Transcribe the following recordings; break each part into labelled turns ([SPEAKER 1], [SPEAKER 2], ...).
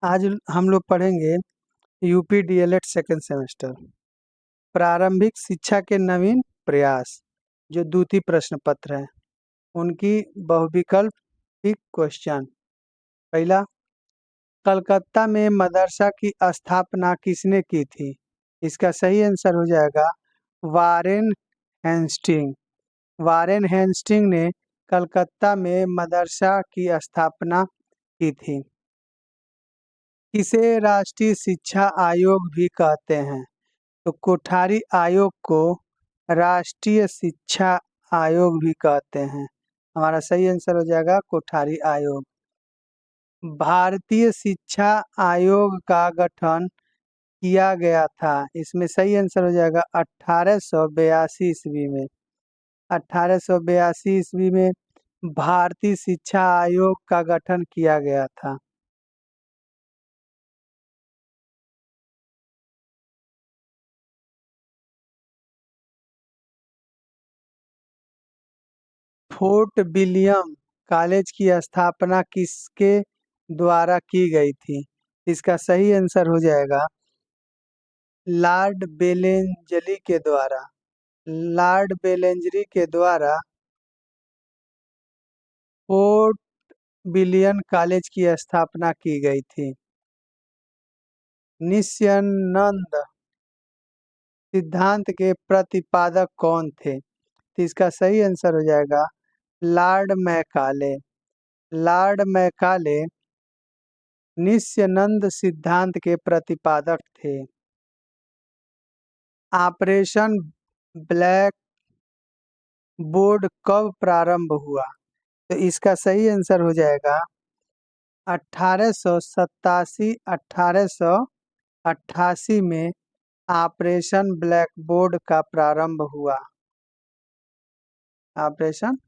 [SPEAKER 1] आज हम लोग पढ़ेंगे यूपी डीएलएड सेकेंड सेमेस्टर प्रारंभिक शिक्षा के नवीन प्रयास जो द्वितीय प्रश्न पत्र है उनकी बहुविकल्पिक क्वेश्चन। पहला, कलकत्ता में मदरसा की स्थापना किसने की थी? इसका सही आंसर हो जाएगा वारेन हेस्टिंग। वारेन हेस्टिंग ने कलकत्ता में मदरसा की स्थापना की थी। किसे राष्ट्रीय शिक्षा आयोग भी कहते हैं? तो कोठारी आयोग को राष्ट्रीय शिक्षा आयोग भी कहते हैं। हमारा सही आंसर हो जाएगा कोठारी आयोग। भारतीय शिक्षा आयोग का गठन किया गया था, इसमें सही आंसर हो जाएगा 1882 ईस्वी में। 1882 ईस्वी में भारतीय शिक्षा आयोग का गठन किया गया था। फोर्ट विलियम कॉलेज की स्थापना किसके द्वारा की गई थी? इसका सही आंसर हो जाएगा लॉर्ड बेलेंजली के द्वारा। लॉर्ड बेलेंजली के द्वारा फोर्ट विलियम कॉलेज की स्थापना की गई थी। नित्यानंद सिद्धांत के प्रतिपादक कौन थे? तो इसका सही आंसर हो जाएगा Lord Macaulay. Lord Macaulay Nityanand सिद्धांत के प्रतिपादक थे। ऑपरेशन ब्लैक बोर्ड कब प्रारंभ हुआ? तो इसका सही आंसर हो जाएगा 1887 1888 में ऑपरेशन ब्लैक बोर्ड का प्रारंभ हुआ। ऑपरेशन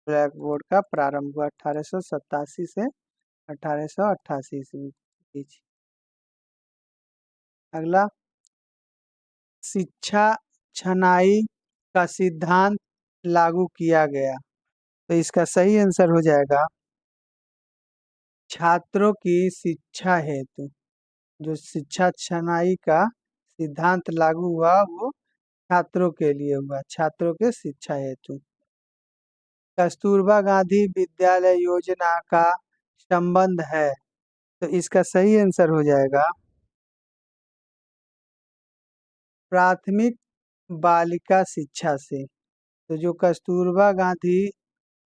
[SPEAKER 1] ब्लैक बोर्ड का प्रारंभ हुआ 1887 से 1888 ईस्वी के बीच। अगला, शिक्षा छनाई का सिद्धांत लागू किया गया। तो इसका सही आंसर हो जाएगा छात्रों की शिक्षा हेतु। जो शिक्षा छनाई का सिद्धांत लागू हुआ वो छात्रों के लिए हुआ, छात्रों के शिक्षा हेतु। कस्तूरबा गांधी विद्यालय योजना का संबंध है, तो इसका सही आंसर हो जाएगा प्राथमिक बालिका शिक्षा से। तो जो कस्तूरबा गांधी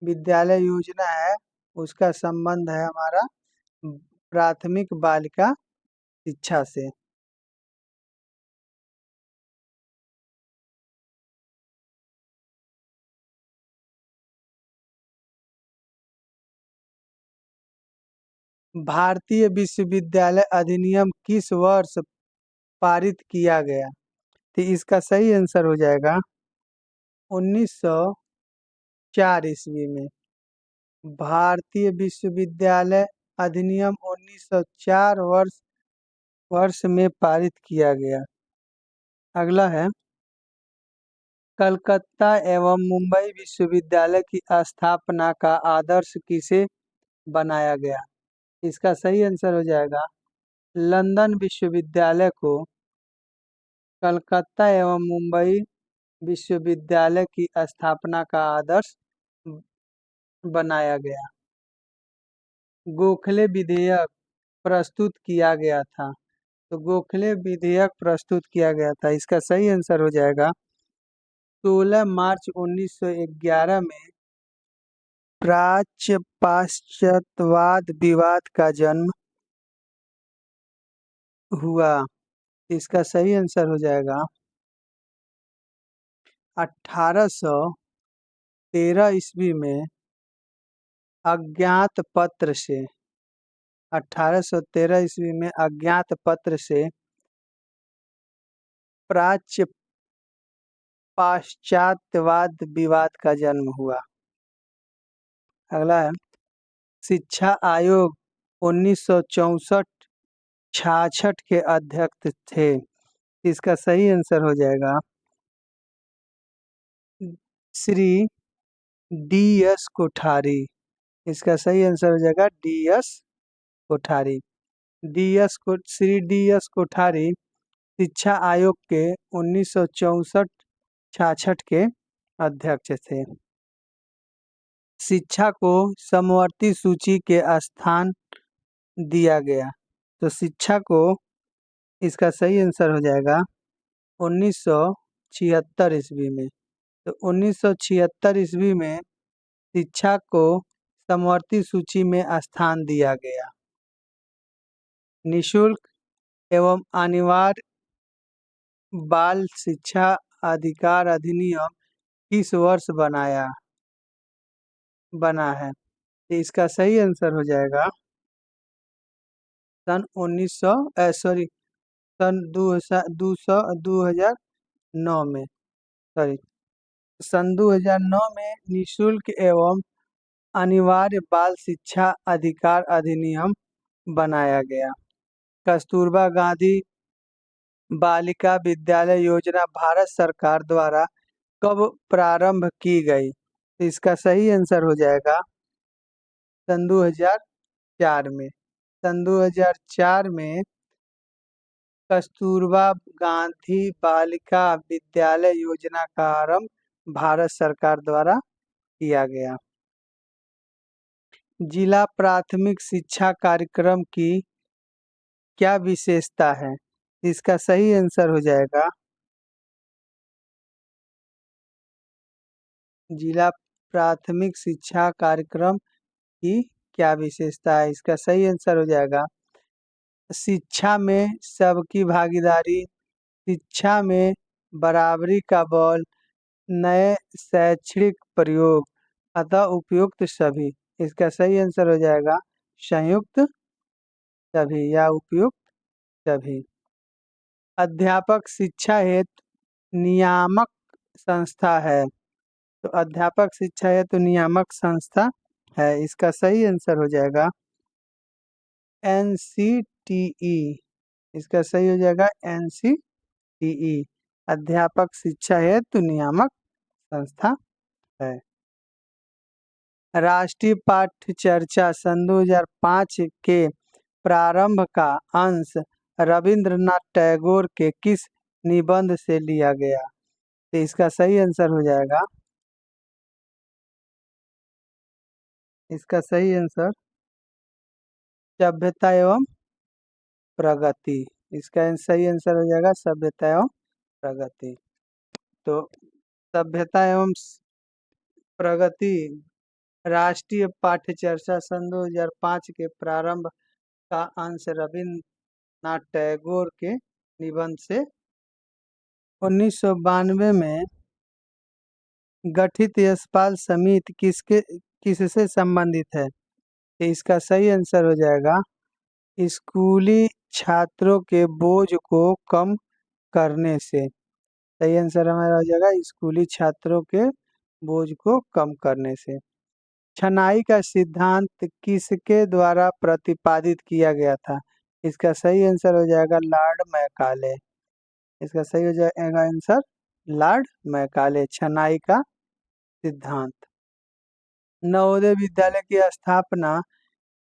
[SPEAKER 1] विद्यालय योजना है उसका संबंध है हमारा प्राथमिक बालिका शिक्षा से। भारतीय विश्वविद्यालय अधिनियम किस वर्ष पारित किया गया? तो इसका सही आंसर हो जाएगा 1904 ईस्वी में। भारतीय विश्वविद्यालय अधिनियम 1904 वर्ष में पारित किया गया। अगला है, कलकत्ता एवं मुंबई विश्वविद्यालय की स्थापना का आदर्श किसे बनाया गया? इसका सही आंसर हो जाएगा लंदन विश्वविद्यालय को कलकत्ता एवं मुंबई विश्वविद्यालय की स्थापना का आदर्श बनाया गया। गोखले विधेयक प्रस्तुत किया गया था। तो गोखले विधेयक प्रस्तुत किया गया था, इसका सही आंसर हो जाएगा 16 मार्च 1911 में प्राच्य पाश्चात्यवाद विवाद का जन्म हुआ। इसका सही आंसर हो जाएगा 1813 ईस्वी में अज्ञात पत्र से। 1813 ईस्वी में अज्ञात पत्र से प्राच्य पाश्चात्यवाद विवाद का जन्म हुआ। अगला है, शिक्षा आयोग 1964-66 के अध्यक्ष थे। इसका सही आंसर हो जाएगा श्री DS कोठारी। इसका सही आंसर हो जाएगा DS Kothari. Shri D S Kothari शिक्षा आयोग के 1964-66 के अध्यक्ष थे। शिक्षा को समवर्ती सूची के स्थान दिया गया। तो शिक्षा को, इसका सही आंसर हो जाएगा 1976 ईस्वी में। तो 1976 ईस्वी में शिक्षा को समवर्ती सूची में स्थान दिया गया। निशुल्क एवं अनिवार्य बाल शिक्षा अधिकार अधिनियम किस वर्ष बना है? तो इसका सही आंसर हो जाएगा सन 2009 में। सन 2009 में निशुल्क एवं अनिवार्य बाल शिक्षा अधिकार अधिनियम बनाया गया। कस्तूरबा गांधी बालिका विद्यालय योजना भारत सरकार द्वारा कब प्रारंभ की गई? तो इसका सही आंसर हो जाएगा सन 2004 में। सन 2004 में कस्तूरबा गांधी बालिका विद्यालय योजना का आरंभ भारत सरकार द्वारा किया गया। जिला प्राथमिक शिक्षा कार्यक्रम की क्या विशेषता है? इसका सही आंसर हो जाएगा जिला प्राथमिक शिक्षा कार्यक्रम की क्या विशेषता है? इसका सही आंसर हो जाएगा शिक्षा में सबकी भागीदारी, शिक्षा में बराबरी का बल, नए शैक्षणिक प्रयोग, अतः उपयुक्त सभी। इसका सही आंसर हो जाएगा संयुक्त सभी या उपयुक्त सभी। अध्यापक शिक्षा हेतु नियामक संस्था है। तो अध्यापक शिक्षा हेतु नियामक संस्था है। इसका सही आंसर हो जाएगा NCTE। इसका सही हो जाएगा NCTE, अध्यापक शिक्षा हेतु नियामक संस्था है। राष्ट्रीय पाठ्यचर्या सन 2005 के प्रारंभ का अंश रविंद्रनाथ टैगोर के किस निबंध से लिया गया? तो इसका सही आंसर हो जाएगा, इसका सही आंसर सभ्यता एवं प्रगति। इसका सही आंसर हो जाएगा सभ्यता एवं प्रगति। तो सभ्यता एवं प्रगति राष्ट्रीय पाठ्यचर्या सन 2005 के प्रारंभ का अंश रविंद्रनाथ टैगोर के निबंध से 1992 में गठित यशपाल समिति किससे संबंधित है? तो इसका सही आंसर हो जाएगा स्कूली छात्रों के बोझ को कम करने से। सही आंसर हमारा हो जाएगा स्कूली छात्रों के बोझ को कम करने से। छनाई का सिद्धांत किसके द्वारा प्रतिपादित किया गया था? इसका सही आंसर हो जाएगा लॉर्ड मैकाले। इसका सही हो जाएगा आंसर लॉर्ड मैकाले, छनाई का सिद्धांत। नवोदय विद्यालय की स्थापना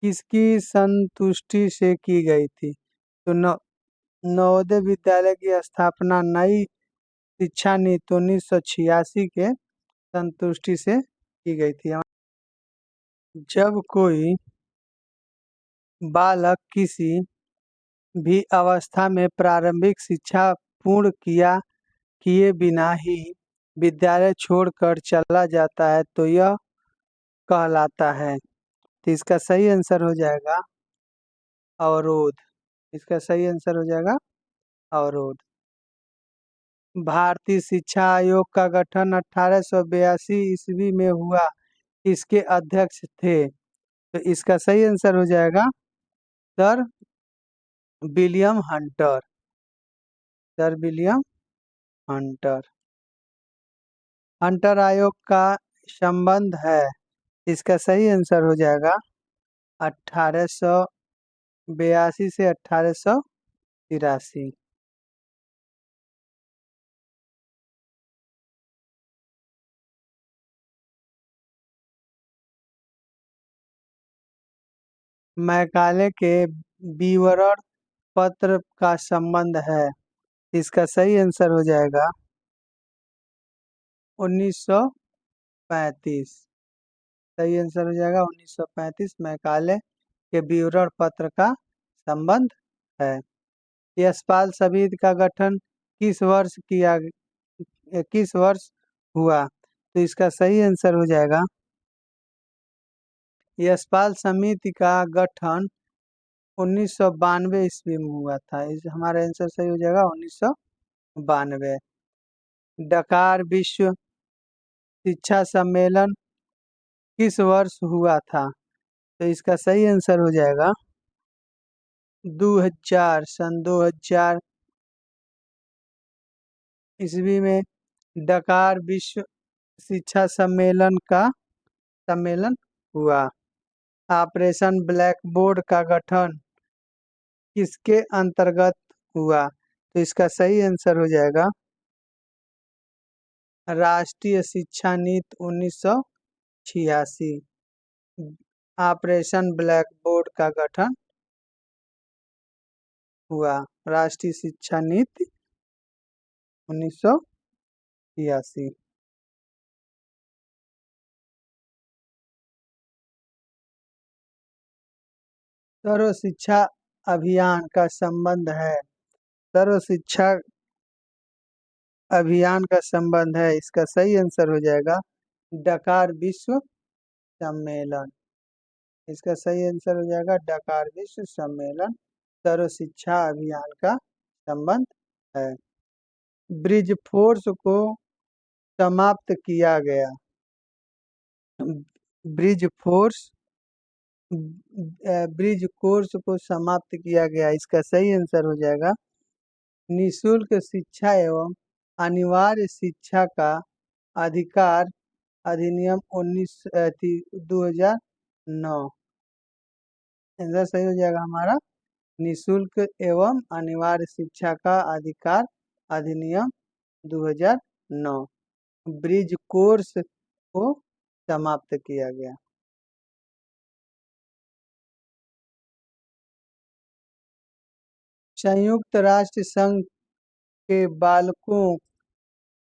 [SPEAKER 1] किसकी संतुष्टि से की गई थी? तो नवोदय विद्यालय की स्थापना नई शिक्षा नीति 1986 के संतुष्टि से की गई थी। जब कोई बालक किसी भी अवस्था में प्रारंभिक शिक्षा पूर्ण किए बिना ही विद्यालय छोड़कर चला जाता है तो यह कहलाता है। तो इसका सही आंसर हो जाएगा अवरोध। इसका सही आंसर हो जाएगा अवरोध। भारतीय शिक्षा आयोग का गठन 1882 ईस्वी में हुआ, इसके अध्यक्ष थे? तो इसका सही आंसर हो जाएगा sir William Hunter. Sir William Hunter. Hunter आयोग का संबंध है, इसका सही आंसर हो जाएगा 1882 से 1883। मैकाले के विवरण पत्र का संबंध है? इसका सही आंसर हो जाएगा 1935। सही आंसर हो जाएगा 1935, मैकाले के विवरण पत्र का संबंध है। यशपाल समिति का गठन किस वर्ष हुआ? तो इसका सही आंसर हो जाएगा, यशपाल समिति का गठन 1992 ईस्वी में हुआ था। इस हमारा आंसर सही हो जाएगा 1992। डकार विश्व शिक्षा सम्मेलन किस वर्ष हुआ था? तो इसका सही आंसर हो जाएगा 2000, सन 2000 ईस्वी में डकार विश्व शिक्षा सम्मेलन हुआ। ऑपरेशन ब्लैक बोर्ड का गठन किसके अंतर्गत हुआ? तो इसका सही आंसर हो जाएगा राष्ट्रीय शिक्षा नीति 1986। ऑपरेशन ब्लैक बोर्ड का गठन हुआ राष्ट्रीय शिक्षा नीति 1986। सर्व शिक्षा अभियान का संबंध है? सर्व शिक्षा अभियान का संबंध है, इसका सही आंसर हो जाएगा डकार विश्व सम्मेलन। इसका सही आंसर हो जाएगा डकार विश्व सम्मेलन। सर्व शिक्षा अभियान का संबंध है। ब्रिज फोर्स को समाप्त किया गया। ब्रिज फोर्स ब्रिज कोर्स को समाप्त किया गया, इसका सही आंसर हो जाएगा निशुल्क शिक्षा एवं अनिवार्य शिक्षा का अधिकार अधिनियम 2009। आंसर सही हो जाएगा हमारा निशुल्क एवं अनिवार्य शिक्षा का अधिकार अधिनियम 2009। ब्रिज कोर्स को समाप्त किया गया। संयुक्त राष्ट्र संघ के बालकों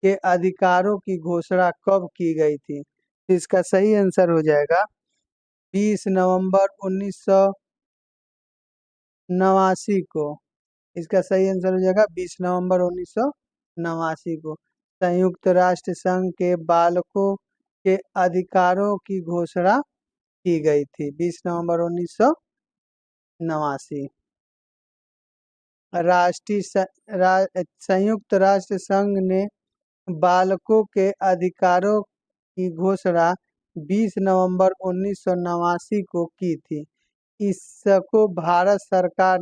[SPEAKER 1] के अधिकारों की घोषणा कब की गई थी? इसका सही आंसर हो जाएगा 20 नवंबर 1989 को। इसका सही आंसर हो जाएगा 20 नवंबर 1989 को संयुक्त राष्ट्र संघ के बालकों के अधिकारों की घोषणा की गई थी। 20 नवंबर 1989। संयुक्त राष्ट्र संघ ने बालकों के अधिकारों की घोषणा 20 नवंबर 1989 को की थी। इसको भारत सरकार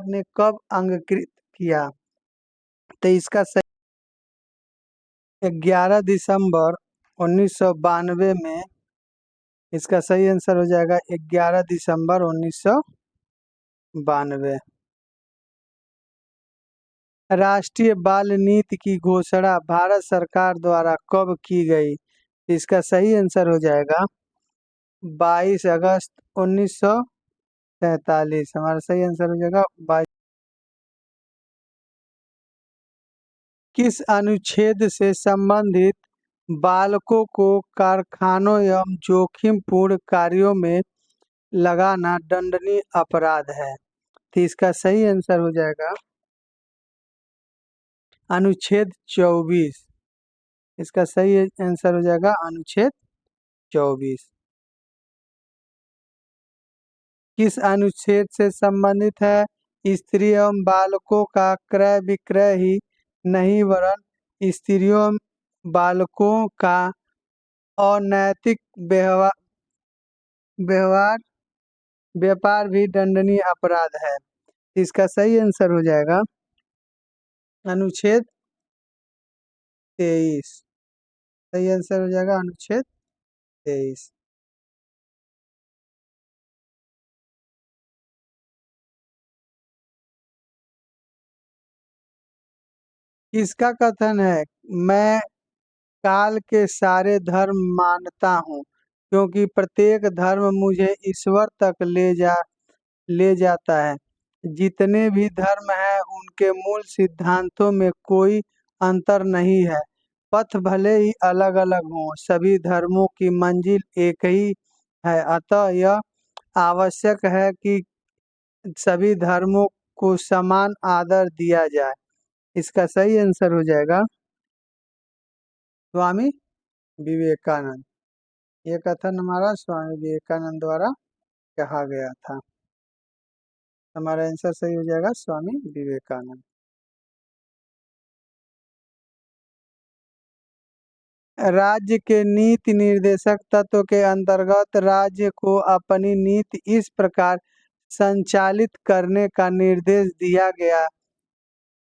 [SPEAKER 1] ने कब अंगीकृत किया? तो इसका 11 दिसंबर 1992 में। इसका सही आंसर हो जाएगा 11 दिसंबर 1992। राष्ट्रीय बाल नीति की घोषणा भारत सरकार द्वारा कब की गई? इसका सही आंसर हो जाएगा 22 अगस्त 1947। हमारा सही आंसर हो जाएगा 22। किस अनुच्छेद से संबंधित बालकों को कारखानों एवं जोखिमपूर्ण कार्यों में लगाना दंडनीय अपराध है? तो इसका सही आंसर हो जाएगा अनुच्छेद 24। इसका सही आंसर हो जाएगा अनुच्छेद 24। किस अनुच्छेद से संबंधित है? स्त्री एवं बालकों का क्रय विक्रय ही नहीं वरन स्त्रियों बालकों का अनैतिक व्यवहार व्यापार भी दंडनीय अपराध है। इसका सही आंसर हो जाएगा अनुच्छेद 23। सही आंसर हो जाएगा अनुच्छेद 23। किसका कथन है मैं काल के सारे धर्म मानता हूँ क्योंकि प्रत्येक धर्म मुझे ईश्वर तक ले जा ले जाता है। जितने भी धर्म हैं उनके मूल सिद्धांतों में कोई अंतर नहीं है। पथ भले ही अलग अलग हों, सभी धर्मों की मंजिल एक ही है। अतः यह आवश्यक है कि सभी धर्मों को समान आदर दिया जाए। इसका सही आंसर हो जाएगा स्वामी विवेकानंद। ये कथन हमारा स्वामी विवेकानंद द्वारा कहा गया था। हमारा आंसर सही हो जाएगा स्वामी विवेकानंद। राज्य के नीति निर्देशक तत्व के अंतर्गत राज्य को अपनी नीति इस प्रकार संचालित करने का निर्देश दिया गया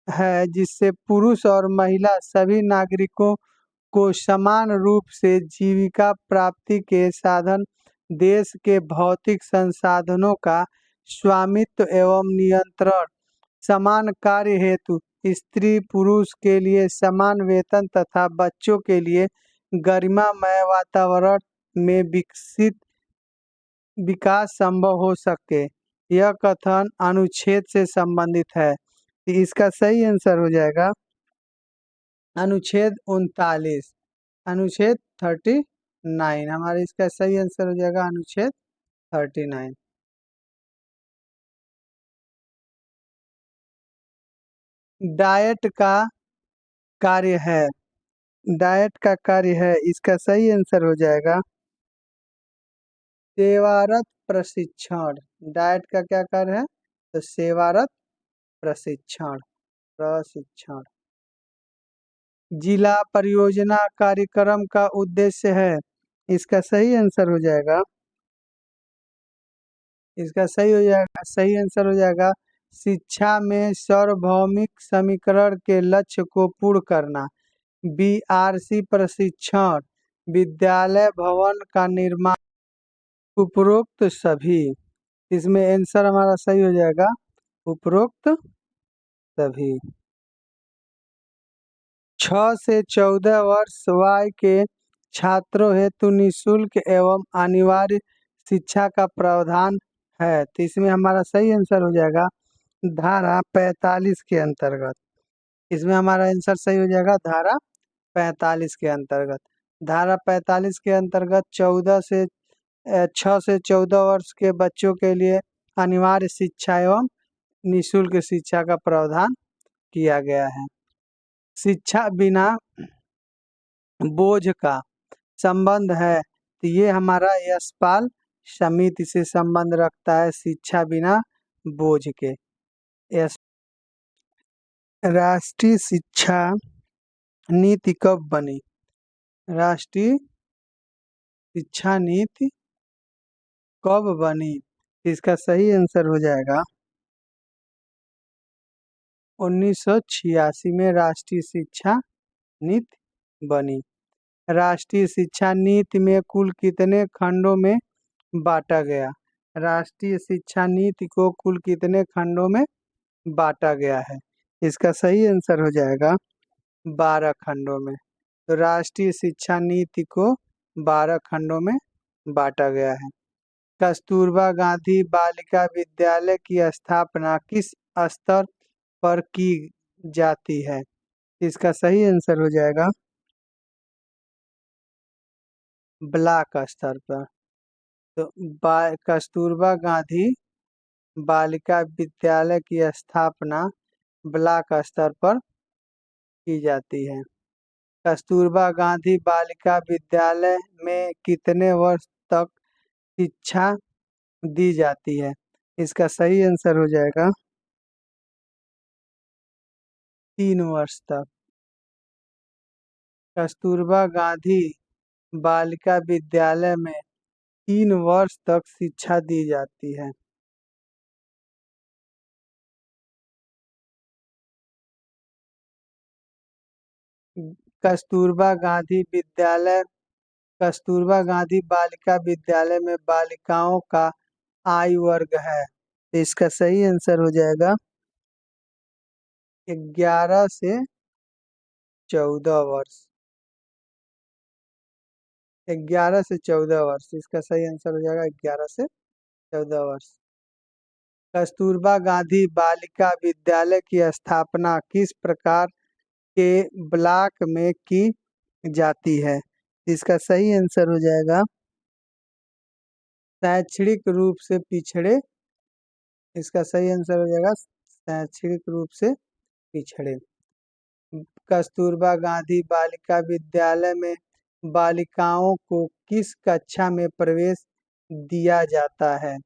[SPEAKER 1] है जिससे पुरुष और महिला सभी नागरिकों को समान रूप से जीविका प्राप्ति के साधन, देश के भौतिक संसाधनों का स्वामित्व एवं नियंत्रण, समान कार्य हेतु स्त्री पुरुष के लिए समान वेतन तथा बच्चों के लिए गरिमामय वातावरण में विकास संभव हो सके। यह कथन अनुच्छेद से संबंधित है। इसका सही आंसर हो जाएगा अनुच्छेद 39, अनुच्छेद 39। हमारे इसका सही आंसर हो जाएगा अनुच्छेद 39। डाइट का कार्य है, डाइट का कार्य है, इसका सही आंसर हो जाएगा सेवारत प्रशिक्षण। डाइट का क्या कार्य है? तो सेवारत प्रशिक्षण, प्रशिक्षण। जिला परियोजना कार्यक्रम का उद्देश्य है। इसका सही आंसर हो जाएगा, इसका सही आंसर हो जाएगा शिक्षा में सार्वभौमिक समीकरण के लक्ष्य को पूर्ण करना। बीआरसी प्रशिक्षण, विद्यालय भवन का निर्माण, उपरोक्त सभी। इसमें आंसर हमारा सही हो जाएगा उपरोक्त सभी। 6 से 14 वर्ष वाय के छात्रों हेतु निःशुल्क एवं अनिवार्य शिक्षा का प्रावधान है। तो इसमें हमारा सही आंसर हो जाएगा धारा 45 के अंतर्गत। इसमें हमारा आंसर सही हो जाएगा धारा 45 के अंतर्गत। धारा 45 के अंतर्गत 6 से 14 वर्ष के बच्चों के लिए अनिवार्य शिक्षा एवं निःशुल्क शिक्षा का प्रावधान किया गया है। शिक्षा बिना बोझ का संबंध है, तो ये हमारा यशपाल समिति से संबंध रखता है, शिक्षा बिना बोझ के। यश राष्ट्रीय शिक्षा नीति कब बनी? राष्ट्रीय शिक्षा नीति कब बनी? इसका सही आंसर हो जाएगा 1986 में राष्ट्रीय शिक्षा नीति बनी। राष्ट्रीय शिक्षा नीति में कुल कितने खंडों में बांटा गया? राष्ट्रीय शिक्षा नीति को कुल कितने खंडों में बांटा गया है? इसका सही आंसर हो जाएगा 12 खंडों में। तो राष्ट्रीय शिक्षा नीति को 12 खंडों में बांटा गया है। कस्तूरबा गांधी बालिका विद्यालय की स्थापना किस स्तर पर की जाती है? इसका सही आंसर हो जाएगा ब्लॉक स्तर पर। तो कस्तूरबा गांधी बालिका विद्यालय की स्थापना ब्लॉक स्तर पर की जाती है। कस्तूरबा गांधी बालिका विद्यालय में कितने वर्ष तक शिक्षा दी जाती है? इसका सही आंसर हो जाएगा 3 वर्ष तक। कस्तूरबा गांधी बालिका विद्यालय में 3 वर्ष तक शिक्षा दी जाती है। कस्तूरबा गांधी विद्यालय, कस्तूरबा गांधी बालिका विद्यालय में बालिकाओं का आयु वर्ग है। तो इसका सही आंसर हो जाएगा 11 से 14 वर्ष। 11 से 14 वर्ष, इसका सही आंसर हो जाएगा 11 से 14 वर्ष। कस्तूरबा गांधी बालिका विद्यालय की स्थापना किस प्रकार के ब्लॉक में की जाती है? इसका सही आंसर हो जाएगा शैक्षणिक रूप से पिछड़े। इसका सही आंसर हो जाएगा शैक्षणिक रूप से पिछड़े। कस्तूरबा गांधी बालिका विद्यालय में बालिकाओं को किस कक्षा में प्रवेश दिया जाता है?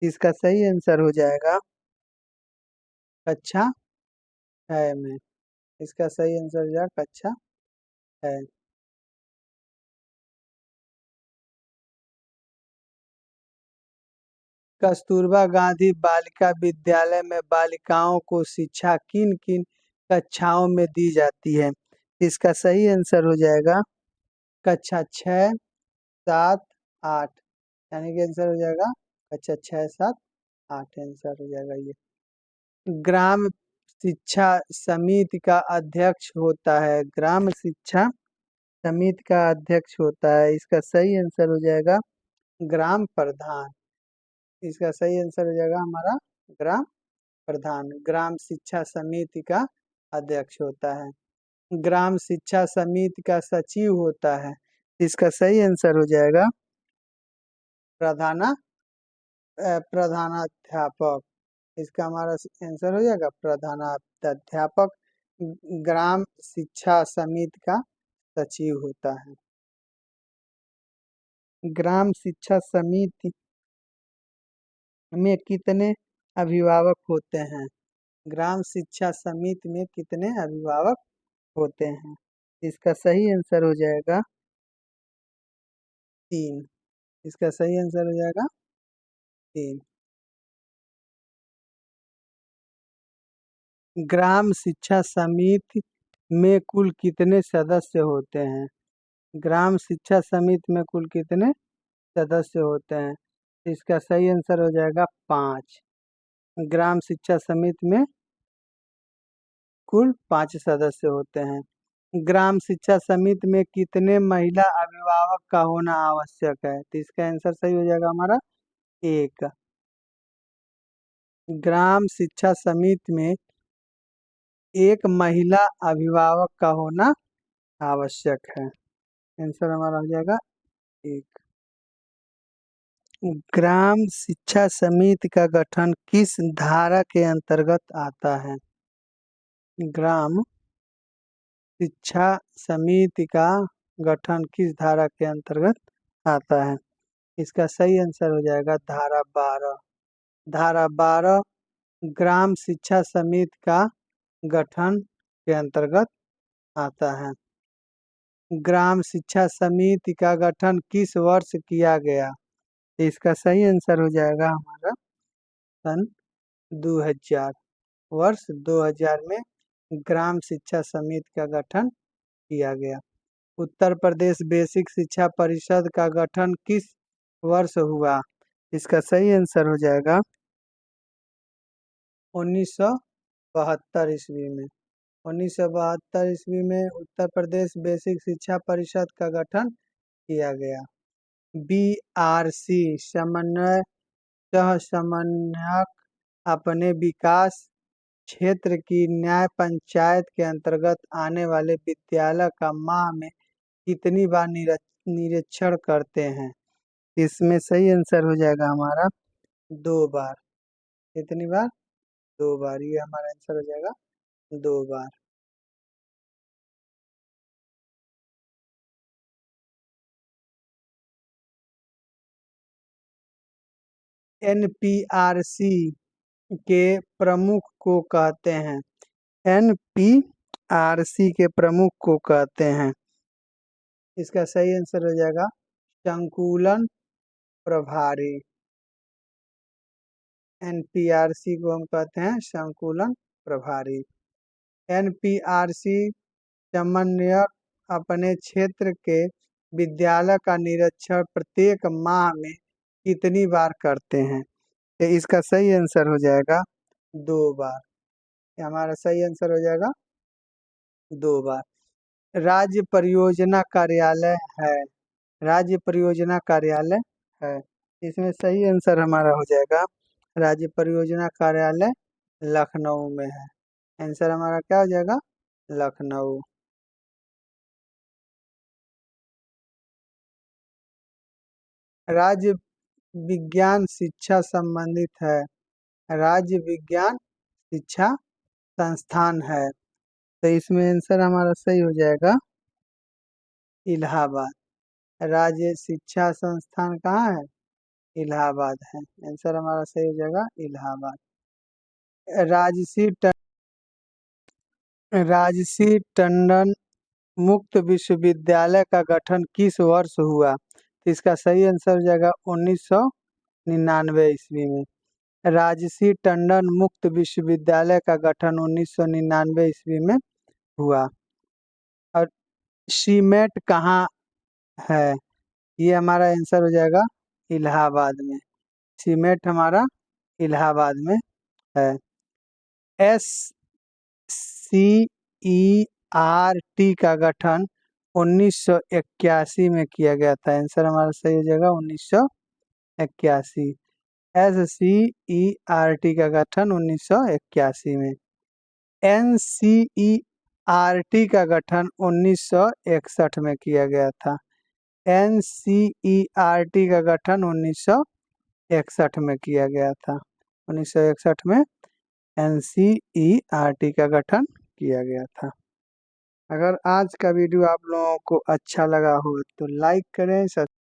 [SPEAKER 1] इसका सही आंसर हो जाएगा कक्षा 6 में। इसका सही आंसर हो जाएगा कक्षा 6। कस्तूरबा गांधी बालिका विद्यालय में बालिकाओं को शिक्षा किन किन कक्षाओं में दी जाती है? इसका सही आंसर हो जाएगा कक्षा 6, 7, 8। यानी कि आंसर हो जाएगा कक्षा 6, 7, 8 आंसर हो जाएगा ये। ग्राम शिक्षा समिति का अध्यक्ष होता है। ग्राम शिक्षा समिति का अध्यक्ष होता है। इसका सही आंसर हो जाएगा ग्राम प्रधान। इसका सही आंसर हो जाएगा हमारा ग्राम प्रधान। ग्राम शिक्षा समिति का अध्यक्ष होता है। ग्राम शिक्षा समिति का सचिव होता है। इसका सही आंसर हो जाएगा प्रधानाध्यापक। इसका हमारा आंसर हो जाएगा प्रधानाध्यापक। ग्राम शिक्षा समिति का सचिव होता है। ग्राम शिक्षा समिति में कितने अभिभावक होते हैं? ग्राम शिक्षा समिति में कितने अभिभावक होते हैं? इसका सही आंसर हो जाएगा 3। इसका सही आंसर हो जाएगा 3। ग्राम शिक्षा समिति में कुल कितने सदस्य होते हैं? ग्राम शिक्षा समिति में कुल कितने सदस्य होते हैं? इसका सही आंसर हो जाएगा 5। ग्राम शिक्षा समिति में कुल 5 सदस्य होते हैं। ग्राम शिक्षा समिति में कितने महिला अभिभावक का होना आवश्यक है? तो इसका आंसर सही हो जाएगा हमारा 1। ग्राम शिक्षा समिति में एक महिला अभिभावक का होना आवश्यक है। आंसर हमारा हो जाएगा 1। ग्राम शिक्षा समिति का गठन किस धारा के अंतर्गत आता है? ग्राम शिक्षा समिति का गठन किस धारा के अंतर्गत आता है? इसका सही आंसर हो जाएगा धारा 12। धारा 12 ग्राम शिक्षा समिति का गठन के अंतर्गत आता है। ग्राम शिक्षा समिति का गठन किस वर्ष किया गया? इसका सही आंसर हो जाएगा हमारा सन 2000। वर्ष 2000 में ग्राम शिक्षा समिति का गठन किया गया। उत्तर प्रदेश बेसिक शिक्षा परिषद का गठन किस वर्ष हुआ? इसका सही आंसर हो जाएगा 1972 ईस्वी में। 1972 ईस्वी में उत्तर प्रदेश बेसिक शिक्षा परिषद का गठन किया गया। BRC समन्वय सह समन्वयक अपने विकास क्षेत्र की न्याय पंचायत के अंतर्गत आने वाले विद्यालय का माह में कितनी बार निरीक्षण करते हैं? इसमें सही आंसर हो जाएगा हमारा 2 बार। कितनी बार? 2 बार। ये हमारा आंसर हो जाएगा 2 बार। NPRC के प्रमुख को कहते हैं? NPRC के प्रमुख को कहते हैं? इसका सही आंसर हो जाएगा संकुलन प्रभारी। NPRC को हम कहते हैं संकुलन प्रभारी। NPRC समन्वयक अपने क्षेत्र के विद्यालय का निरीक्षण प्रत्येक माह में कितनी बार करते हैं? तो इसका सही आंसर हो जाएगा 2 बार। हमारा सही आंसर हो जाएगा 2 बार। राज्य परियोजना कार्यालय है। राज्य परियोजना कार्यालय है। इसमें सही आंसर हमारा हो जाएगा राज्य परियोजना कार्यालय लखनऊ में है। आंसर हमारा क्या हो जाएगा? लखनऊ। राज्य विज्ञान शिक्षा संबंधित है। राज्य विज्ञान शिक्षा संस्थान है, तो इसमें आंसर हमारा सही हो जाएगा इलाहाबाद। राज्य शिक्षा संस्थान कहाँ है? इलाहाबाद है। आंसर हमारा सही हो जाएगा इलाहाबाद। राजसी राजसी टंडन मुक्त विश्वविद्यालय का गठन किस वर्ष हुआ? तो इसका सही आंसर हो जाएगा 1999 ईस्वी में। राजसी टंडन मुक्त विश्वविद्यालय का गठन 1999 ईस्वी में हुआ। और सीमेट कहाँ है? ये हमारा आंसर हो जाएगा इलाहाबाद में। सीमेट हमारा इलाहाबाद में है। S C E R T का गठन 1981 में किया गया था। आंसर हमारा सही हो जाएगा 1981। S C E R T का गठन 1981 में। N C E R T का गठन 1961 में किया गया था। N C E R T का गठन 1961 में किया गया था। 1961 में N C E R T का गठन किया गया था। अगर आज का वीडियो आप लोगों को अच्छा लगा हो तो लाइक करें।